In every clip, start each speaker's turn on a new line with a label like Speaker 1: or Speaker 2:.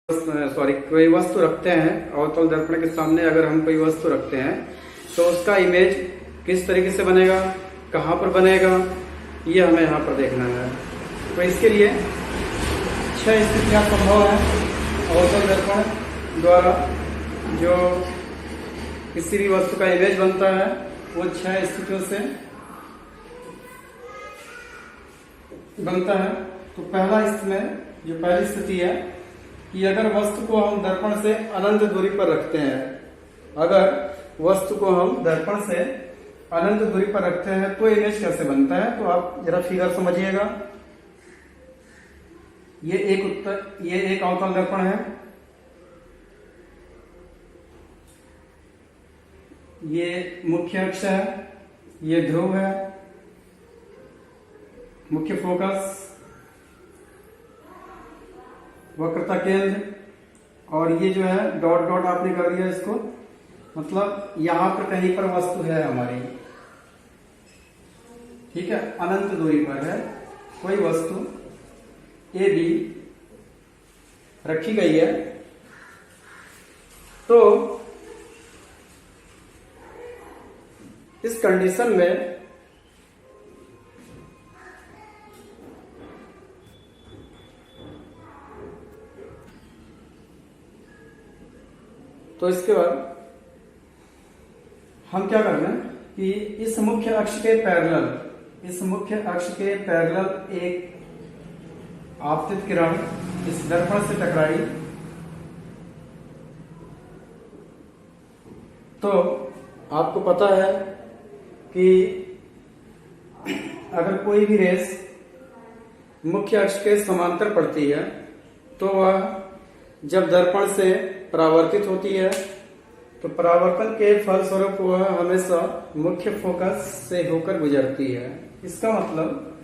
Speaker 1: कोई वस्तु रखते हैं अवतल दर्पण के सामने, अगर हम कोई वस्तु रखते हैं तो उसका इमेज किस तरीके से बनेगा, कहाँ पर बनेगा, ये हमें यहाँ पर देखना है। तो इसके लिए 6 स्थितियां संभव है अवतल दर्पण द्वारा जो किसी भी वस्तु का इमेज बनता है, वो 6 स्थितियों से बनता है। तो पहला इसमें जो पहली स्थिति है कि अगर वस्तु को हम दर्पण से अनंत दूरी पर रखते हैं, अगर वस्तु को हम दर्पण से अनंत दूरी पर रखते हैं तो इमेज कैसे बनता है। तो आप जरा फिगर समझिएगा। ये एक अवतल दर्पण है, ये मुख्य अक्ष है, ये ध्रुव है, मुख्य फोकस, वक्रता केंद्र, और ये जो है डॉट डॉट आपने कर दिया इसको, मतलब यहां पर कहीं पर वस्तु है हमारी, ठीक है, अनंत दूरी पर है कोई वस्तु ए बी रखी गई है। तो इस कंडीशन में तो इसके बाद हम क्या कर रहे हैं कि इस मुख्य अक्ष के पैरेलल एक आपतित किरण इस दर्पण से टकराई, तो आपको पता है कि अगर कोई भी रेस मुख्य अक्ष के समांतर पड़ती है तो वह जब दर्पण से परावर्तित होती है तो परावर्तन के फलस्वरूप वह हमेशा मुख्य फोकस से होकर गुजरती है। इसका मतलब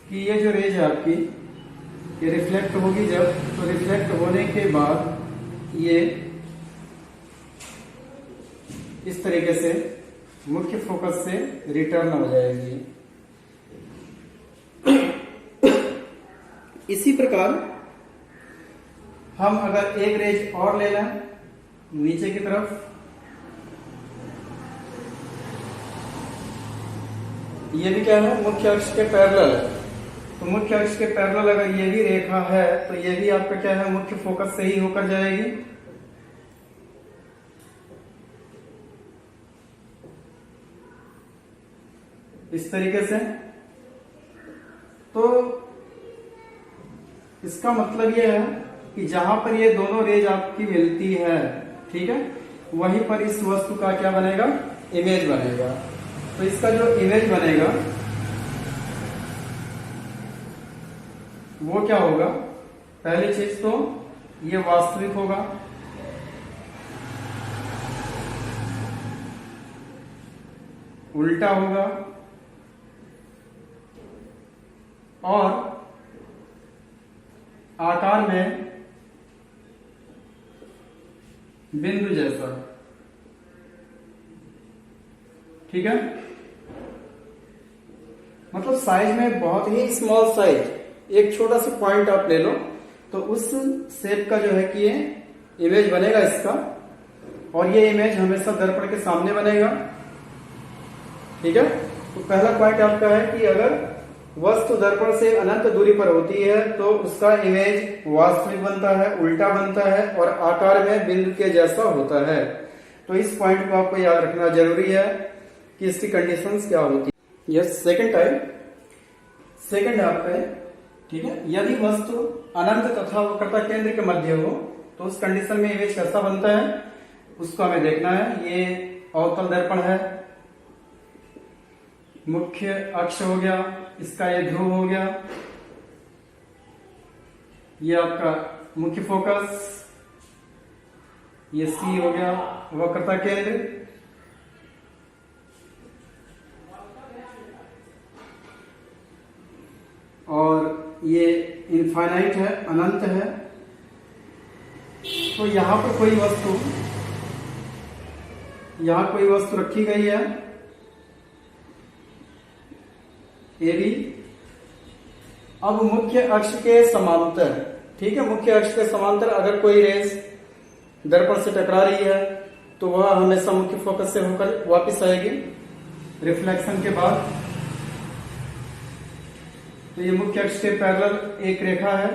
Speaker 1: कि ये जो रेज है आपकी, ये रिफ्लेक्ट होगी जब, तो रिफ्लेक्ट होने के बाद ये इस तरीके से मुख्य फोकस से रिटर्न हो जाएगी। इसी प्रकार हम अगर एक रेज और ले लें नीचे की तरफ, ये भी क्या है, मुख्य अक्ष के पैरेलल है। तो मुख्य अक्ष के पैरेलल अगर ये भी रेखा है तो ये भी आपका क्या है, मुख्य फोकस से ही होकर जाएगी। इस तरीके से। तो इसका मतलब यह है कि जहां पर ये दोनों रेज आपकी मिलती है, ठीक है, वहीं पर इस वस्तु का क्या बनेगा, इमेज बनेगा। तो इसका जो इमेज बनेगा वो क्या होगा, पहली चीज तो ये वास्तविक होगा, उल्टा होगा और आकार में बिंदु जैसा, ठीक है, मतलब साइज में बहुत ही स्मॉल साइज, एक छोटा सा पॉइंट आप ले लो तो उस शेप का जो है कि ये इमेज बनेगा इसका, और ये इमेज हमेशा दर्पण के सामने बनेगा, ठीक है। तो पहला पॉइंट आपका है कि अगर वस्तु दर्पण से अनंत दूरी पर होती है तो उसका इमेज वास्तविक बनता है, उल्टा बनता है और आकार में बिंदु के जैसा होता है। तो इस पॉइंट को आपको याद रखना जरूरी है कि इसकी कंडीशंस क्या होती है। यस, सेकंड है आपका, ठीक है, यदि वस्तु अनंत तथा वक्रता केंद्र के मध्य हो तो उस कंडीशन में इमेज कैसा बनता है उसको हमें देखना है। ये अवतल दर्पण है, मुख्य अक्ष हो गया, इसका ये ध्रुव हो गया, ये आपका मुख्य फोकस, ये सी हो गया वक्रता केंद्र, और ये इनफाइनाइट है, अनंत है। तो यहां पर कोई वस्तु रखी गई है ए बी, अब मुख्य अक्ष के समांतर, ठीक है, मुख्य अक्ष के समांतर अगर कोई रेज दर्पण से टकरा रही है तो वह हमेशा मुख्य फोकस से होकर वापस आएगी रिफ्लेक्शन के बाद। तो ये मुख्य अक्ष के पैरेलल एक रेखा है,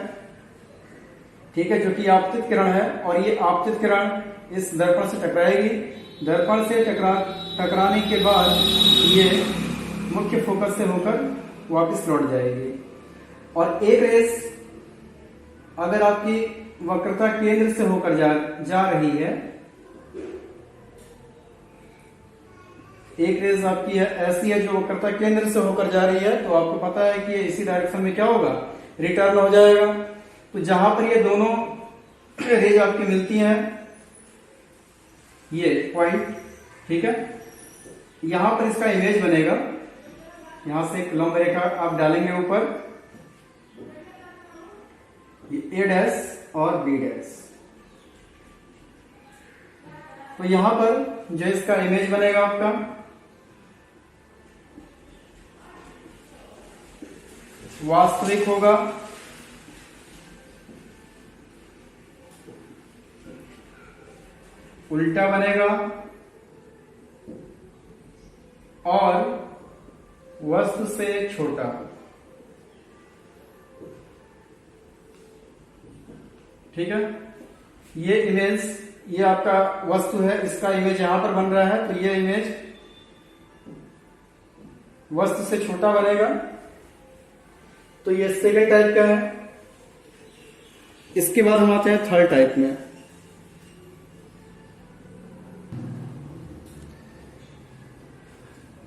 Speaker 1: ठीक है, जो कि आपतित किरण है, और ये आपतित किरण इस दर्पण से टकराएगी। दर्पण से टकराने के बाद ये मुख्य फोकस से होकर वापस लौट जाएगी। और एक रेस अगर आपकी वक्रता केंद्र से होकर जा रही है, एक रेस आपकी है ऐसी है जो वक्रता केंद्र से होकर जा रही है, तो आपको पता है कि ये इसी डायरेक्शन में क्या होगा, रिटर्न हो जाएगा। तो जहां पर ये दोनों रेज आपकी मिलती हैं, ये पॉइंट, ठीक है, यहां पर इसका इमेज बनेगा। यहां से एक लंब रेखा आप डालेंगे ऊपर, ये ए डैश और बी डैश। तो यहां पर जो इसका इमेज बनेगा आपका, वास्तविक होगा, उल्टा बनेगा और वस्तु से छोटा। ठीक है, ये इमेज, ये आपका वस्तु है, इसका इमेज यहां पर बन रहा है, तो ये इमेज वस्तु से छोटा बनेगा। तो ये सेकेंड टाइप का है। इसके बाद हम आते हैं थर्ड टाइप में।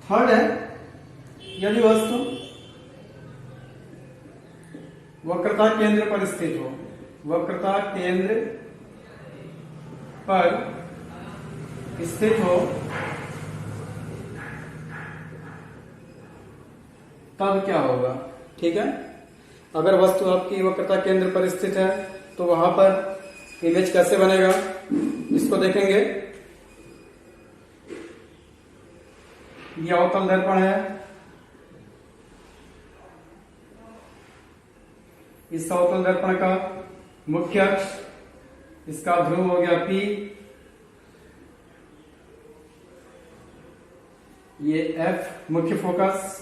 Speaker 1: थर्ड है यदि वस्तु वक्रता केंद्र पर स्थित हो, वक्रता केंद्र पर स्थित हो, तब क्या होगा। ठीक है, अगर वस्तु आपकी वक्रता केंद्र पर स्थित है तो वहां पर इमेज कैसे बनेगा, इसको देखेंगे। यह अवतल दर्पण है, इस अवतल दर्पण का मुख्य अक्ष, इसका ध्रुव हो गया P, ये F मुख्य फोकस,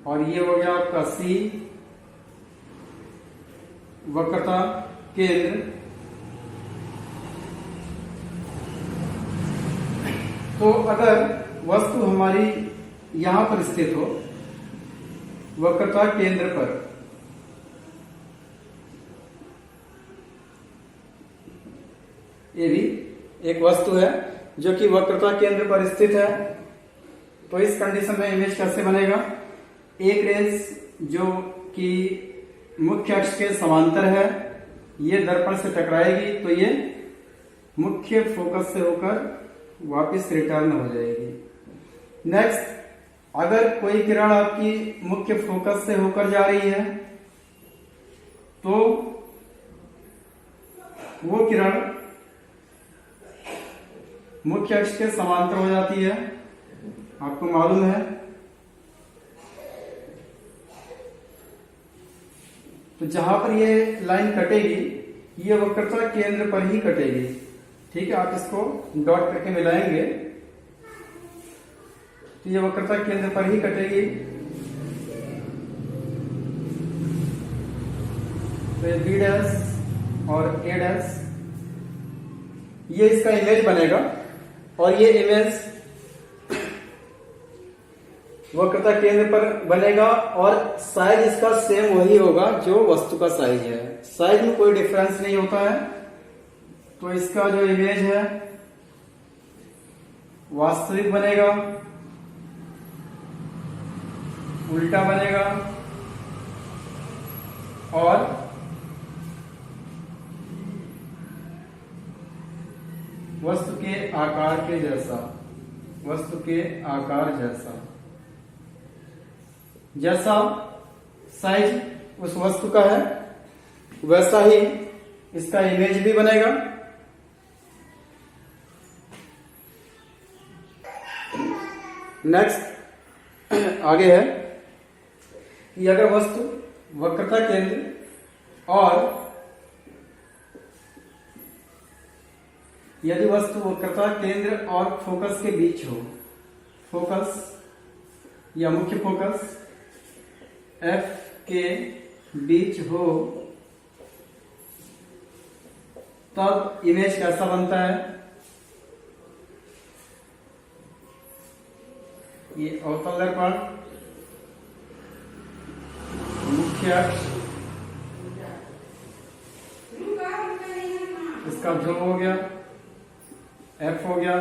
Speaker 1: और ये हो गया आपका C वक्रता केंद्र। तो अगर वस्तु हमारी यहां पर स्थित हो, वक्रता केंद्र पर, ये भी एक वस्तु है जो कि वक्रता केंद्र पर स्थित है, तो इस कंडीशन में इमेज कैसे बनेगा। एक रेज जो कि मुख्य अक्ष के समांतर है, ये दर्पण से टकराएगी तो ये मुख्य फोकस से होकर वापस रिटर्न हो जाएगी। नेक्स्ट, अगर कोई किरण आपकी मुख्य फोकस से होकर जा रही है तो वो किरण मुख्य अक्ष के समांतर हो जाती है, आपको मालूम है। तो जहां पर ये लाइन कटेगी, ये वक्रता केंद्र पर ही कटेगी। ठीक है, आप इसको डॉट करके मिलाएंगे तो ये वक्रता केंद्र पर ही कटेगी। तो ये बी डैश और ए डैश, ये इसका इमेज बनेगा, और ये इमेज वक्रता केंद्र पर बनेगा, और साइज इसका सेम वही होगा जो वस्तु का साइज है, साइज में कोई डिफरेंस नहीं होता है। तो इसका जो इमेज है वास्तविक बनेगा, उल्टा बनेगा, और वस्तु के आकार के जैसा, वस्तु के आकार जैसा, जैसा साइज उस वस्तु का है वैसा ही इसका इमेज भी बनेगा। नेक्स्ट आगे है कि अगर वस्तु वक्रता केंद्र और यदि वस्तु वक्रता केंद्र और फोकस के बीच हो, फोकस या मुख्य फोकस F के बीच हो, तब इमेज कैसा बनता है? ये अवतल दर्पण, मुख्य अक्ष, इसका ध्रुव हो गया, F हो गया,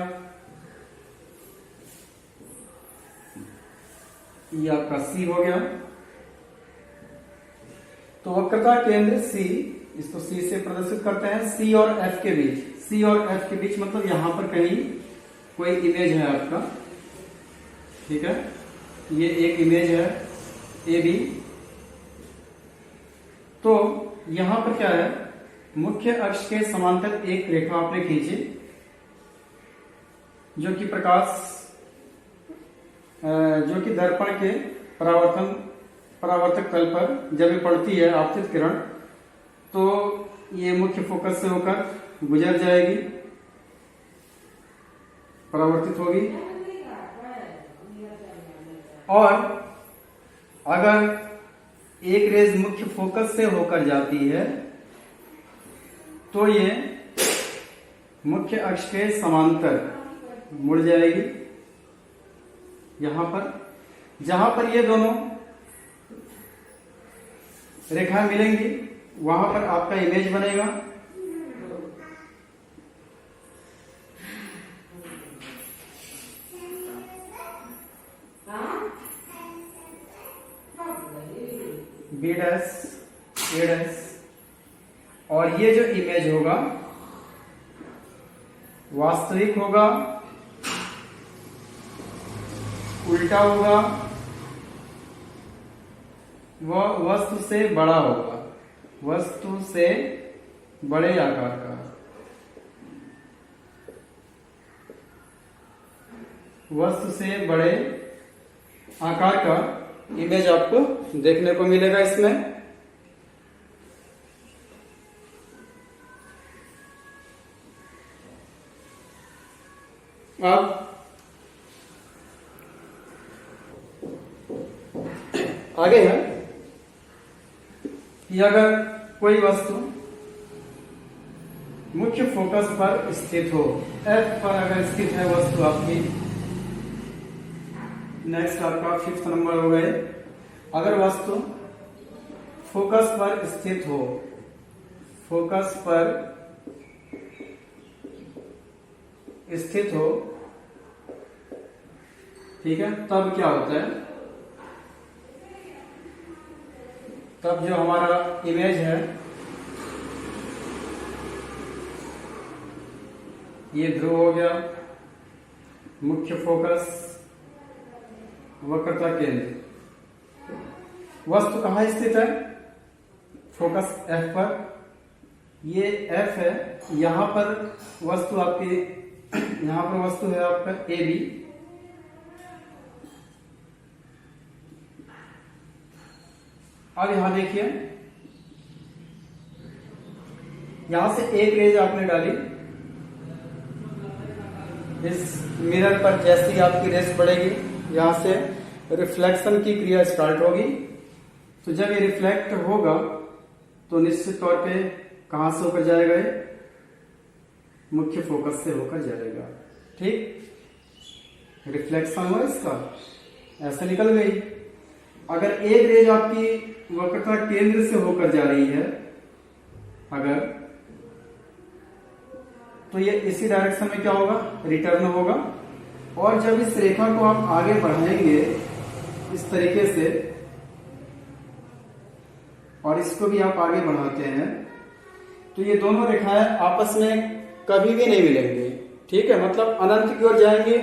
Speaker 1: ये आपका C हो गया। तो वक्रता केंद्र C, इसको C से प्रदर्शित करते हैं, C और F के बीच, C और F के बीच मतलब यहां पर कहीं कोई इमेज है आपका, ठीक है, ये एक इमेज है AB। तो यहां पर क्या है, मुख्य अक्ष के समांतर एक रेखा आपने खींची, जो कि जो कि दर्पण के परावर्तक तल पर जब ये पड़ती है आपतित किरण, तो ये मुख्य फोकस से होकर गुजर जाएगी, परावर्तित होगी। और अगर एक रेज मुख्य फोकस से होकर जाती है तो ये मुख्य अक्ष के समांतर मुड़ जाएगी, यहां पर जहां पर ये दोनों रेखाएं मिलेंगी वहां पर आपका इमेज बनेगा। B डैश A डैश, और ये जो इमेज होगा वास्तविक होगा, उल्टा होगा, वह वस्तु से बड़ा होगा, वस्तु से बड़े आकार का, वस्तु से बड़े आकार का इमेज आपको देखने को मिलेगा इसमें। अब आगे है कि अगर कोई वस्तु मुख्य फोकस पर स्थित हो, F पर अगर स्थित है वस्तु आपकी, नेक्स्ट आपका 5th नंबर हो गए, अगर वस्तु फोकस पर स्थित हो, फोकस पर स्थित हो, ठीक है, तब क्या होता है, तब जो हमारा इमेज है ये ध्रुव हो गया, मुख्य फोकस, वक्रता केंद्र, वस्तु कहाँ स्थित है, फोकस F पर, ये F है, यहां पर वस्तु आपकी, यहां पर वस्तु है आपका AB, अब यहां देखिए, यहां से एक रेज आपने डाली, इस मिरर पर जैसे ही आपकी रेस पड़ेगी यहां से रिफ्लेक्शन की क्रिया स्टार्ट होगी। तो जब ये रिफ्लेक्ट होगा तो निश्चित तौर पे कहां से होकर जाएगा, ये मुख्य फोकस से होकर जाएगा, ठीक, रिफ्लेक्शन हुआ इसका, ऐसे निकल गई। अगर एक रेज आपकी वक्रता केंद्र से होकर जा रही है अगर, तो ये इसी डायरेक्शन में क्या होगा, रिटर्न होगा। और जब इस रेखा को आप आगे बढ़ाएंगे इस तरीके से, और इसको भी आप आगे बढ़ाते हैं, तो ये दोनों रेखाएं आपस में कभी भी नहीं मिलेंगी, ठीक है, मतलब अनंत की ओर जाएंगे।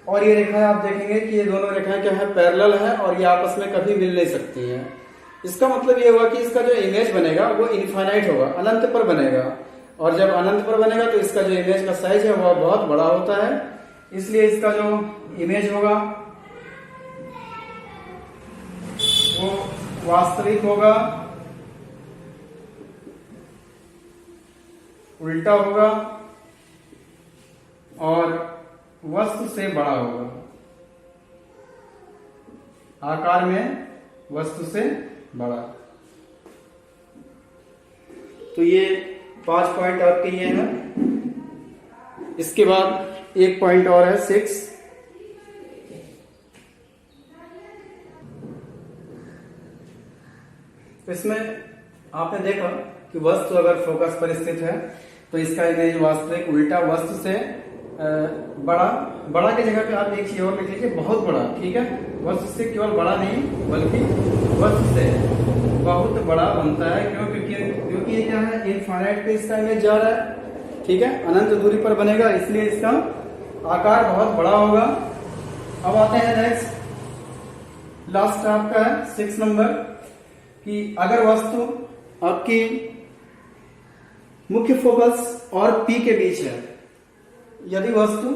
Speaker 1: और ये रेखाएं आप देखेंगे कि ये दोनों रेखाएं क्या है, पैरेलल है, और ये आपस में कभी मिल नहीं सकती हैं। इसका मतलब ये हुआ कि इसका जो इमेज बनेगा वो इनफाइनाइट होगा, अनंत पर बनेगा, और जब अनंत पर बनेगा तो इसका जो इमेज का साइज है वह बहुत बड़ा होता है, इसलिए इसका जो इमेज होगा वो वास्तविक होगा, उल्टा होगा और वस्तु से बड़ा होगा। आकार में वस्तु से बड़ा। तो ये 5 पॉइंट आपके ये हैं। इसके बाद एक पॉइंट और है 6। तो इसमें आपने देखा कि वस्तु अगर फोकस पर स्थित है तो इसका इमेज वास्तविक, उल्टा, वस्तु से बड़ा। बड़ा की जगह पे आप एक चीज और लिख लीजिए, बहुत बड़ा। ठीक है, वस्तु से केवल बड़ा नहीं बल्कि वस्तु से बहुत बड़ा बनता है। क्यों? क्योंकि ये क्या है, इनफाइनाइट पे इसका इमेज जा रहा है। ठीक है, अनंत दूरी पर बनेगा, इसलिए इसका आकार बहुत बड़ा होगा। अब आते हैं नेक्स्ट, लास्ट आपका है 6 नंबर, कि अगर वस्तु आपकी मुख्य फोकस और P के बीच है, यदि वस्तु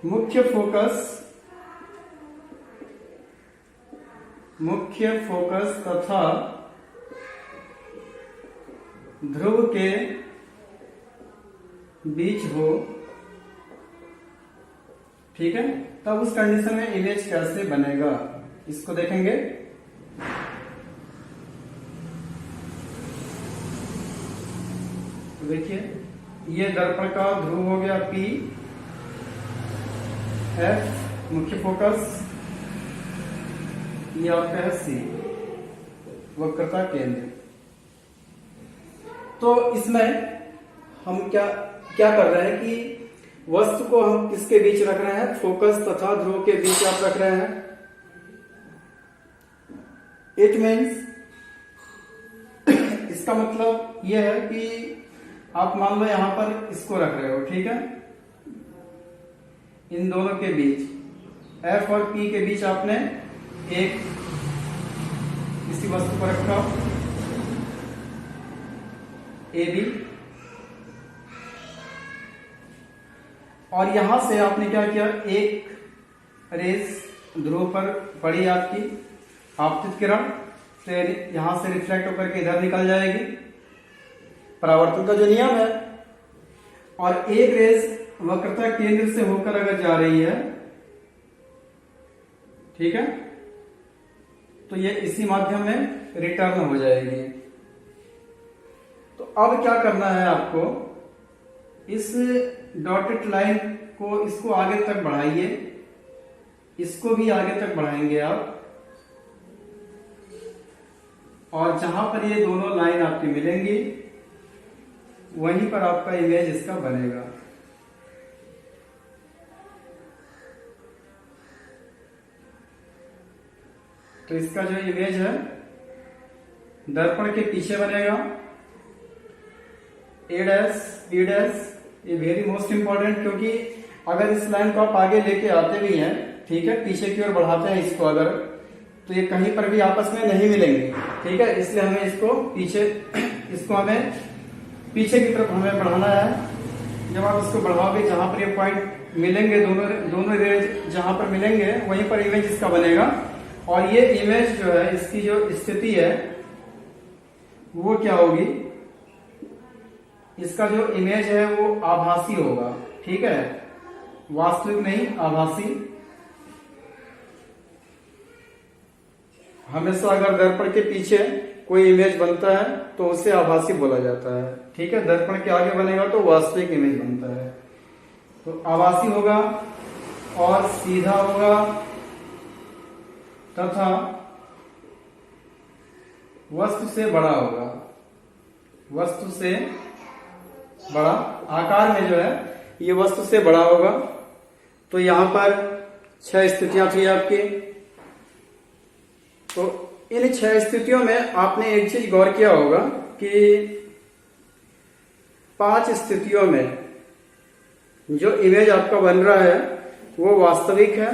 Speaker 1: मुख्य फोकस तथा ध्रुव के बीच हो, ठीक है, तब उस कंडीशन में इमेज कैसे बनेगा इसको देखेंगे। तो देखिए, ये दर्पण का ध्रुव हो गया P, F मुख्य फोकस, ये आपका है C वक्रता केंद्र। तो इसमें हम क्या कर रहे हैं कि वस्तु को हम किसके बीच रख रहे हैं, फोकस तथा ध्रुव के बीच आप रख रहे हैं। इट मीन्स, इसका मतलब यह है कि आप मान लो यहां पर इसको रख रहे हो, ठीक है, इन दोनों के बीच, F और P के बीच आपने एक किसी वस्तु को रखा, AB, और यहां से आपने क्या किया, एक रेस ध्रुव पर पड़ी आपकी आपतित किरण, तो यहां से रिफ्लेक्ट होकर के इधर निकल जाएगी, परावर्तन का जो नियम है। और एक रेस वक्रता केंद्र से होकर अगर जा रही है, ठीक है, तो ये इसी माध्यम में रिटर्न हो जाएगी। तो अब क्या करना है आपको, इस डॉटेड लाइन को, इसको आगे तक बढ़ाइए, इसको भी आगे तक बढ़ाएंगे आप, और जहां पर ये दोनों लाइन आपकी मिलेंगी वहीं पर आपका इमेज इसका बनेगा। तो इसका जो इमेज है दर्पण के पीछे बनेगा, A डैश B डैश, ये वेरी मोस्ट इंपॉर्टेंट, क्योंकि अगर इस लाइन को आप आगे लेके आते भी हैं, ठीक है, पीछे की ओर बढ़ाते हैं इसको अगर, तो ये कहीं पर भी आपस में नहीं मिलेंगे, ठीक है, इसलिए हमें इसको पीछे, इसको हमें पीछे की तरफ हमें बढ़ाना है। जब आप इसको बढ़ाओगे, जहां पर ये पॉइंट मिलेंगे, दोनों रेज जहां पर मिलेंगे वहीं पर इमेज इसका बनेगा। और ये इमेज जो है, इसकी जो स्थिति है वो क्या होगी, इसका जो इमेज है वो आभासी होगा, ठीक है, वास्तविक नहीं, आभासी। हमेशा अगर दर्पण के पीछे कोई इमेज बनता है तो उसे आभासी बोला जाता है, ठीक है, दर्पण के आगे बनेगा तो वास्तविक इमेज बनता है। तो आभासी होगा और सीधा होगा तथा वस्तु से बड़ा होगा, वस्तु से बड़ा, आकार में जो है ये वस्तु से बड़ा होगा। तो यहां पर 6 स्थितियां थी आपकी। तो इन 6 स्थितियों में आपने एक चीज गौर किया होगा कि 5 स्थितियों में जो इमेज आपका बन रहा है वो वास्तविक है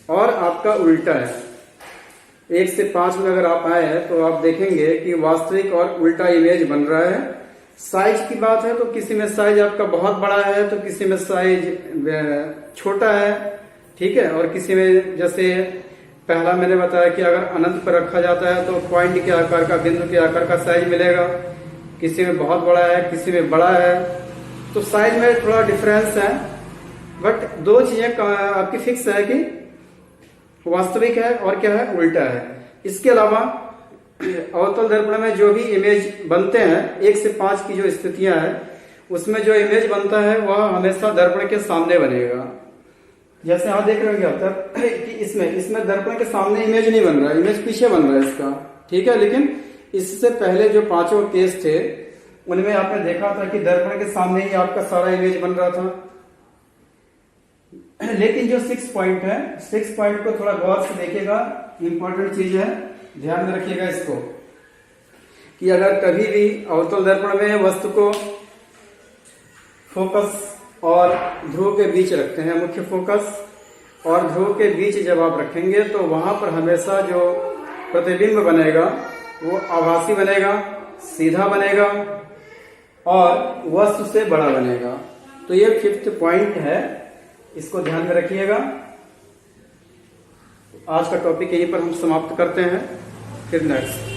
Speaker 1: और आपका उल्टा है। 1 से 5 में अगर आप आए हैं तो आप देखेंगे कि वास्तविक और उल्टा इमेज बन रहा है। साइज की बात है तो किसी में साइज आपका बहुत बड़ा है तो किसी में साइज छोटा है, ठीक है। और किसी में जैसे पहला मैंने बताया कि अगर अनंत पर रखा जाता है तो पॉइंट के आकार का, बिंदु के आकार का साइज मिलेगा। किसी में बहुत बड़ा है, किसी में बड़ा है, तो साइज में थोड़ा डिफरेंस है। बट दो चीजें आपकी फिक्स है कि वास्तविक है और क्या है, उल्टा है। इसके अलावा अवतल दर्पण में जो भी इमेज बनते हैं, 1 से 5 की जो स्थितियां हैं, उसमें जो इमेज बनता है वह हमेशा दर्पण के सामने बनेगा। जैसे आप देख रहे होंगे अब तक कि इसमें दर्पण के सामने इमेज नहीं बन रहा है, इमेज पीछे बन रहा है इसका, ठीक है। लेकिन इससे पहले जो 5 केस थे उनमें आपने देखा था कि दर्पण के सामने ही आपका सारा इमेज बन रहा था। लेकिन जो 6 पॉइंट है, 6 पॉइंट को थोड़ा गौर से देखिएगा, इंपॉर्टेंट चीज है, ध्यान में रखिएगा इसको, कि अगर कभी भी अवतल दर्पण में वस्तु को फोकस और ध्रुव के बीच रखते हैं, मुख्य फोकस और ध्रुव के बीच जब आप रखेंगे तो वहां पर हमेशा जो प्रतिबिंब बनेगा वो आभासी बनेगा, सीधा बनेगा और वस्तु से बड़ा बनेगा। तो ये 5th पॉइंट है, इसको ध्यान में रखिएगा। आज का टॉपिक यहीं पर हम समाप्त करते हैं, फिर नेक्स्ट।